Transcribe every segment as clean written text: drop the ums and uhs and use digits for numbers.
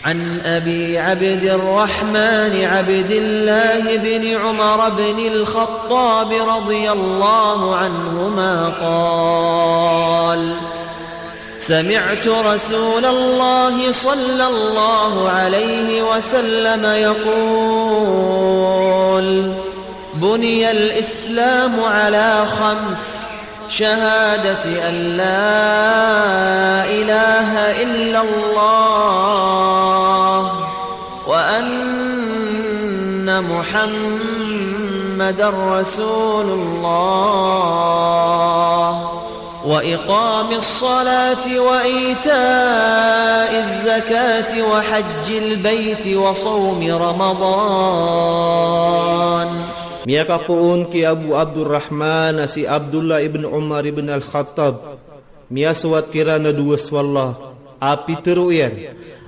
عن أبي عبد الرحمن عبد الله بن عمر بن الخطاب رضي الله عنهما قال: سمعت رسول الله صلى الله عليه وسلم يقول: بني الإسلام على 5: شهادة أن لا إله إلا الله وأن محمدا رسول الله وإقام الصلاة وإيتاء الزكاة وحج البيت وصوم رمضان. Miyaka poon ki Abu Abdurrahman si Abdullah ibn Umar ibn al-Khattab. Miya suwat kira na duwas wallah. Api teruyan.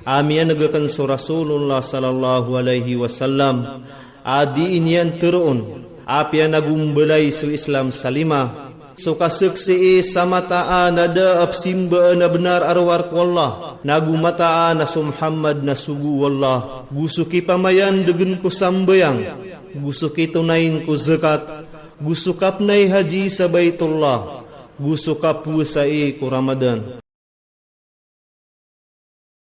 Amiya nagakan so Rasulullah sallallahu alaihi wasallam. Adi inyan terun. Api yan nagumbelay so Islam salima. So kasaksi samataan ada absimba na benar arwar ko Allah. Nagumataan na Muhammad na sugu wallah. Gusuki pamayan degen ko sambayang. Gusuki tunain ko zakat. Gusukap na'y haji sa Baitullah. Gusukap pusai ko Ramadan.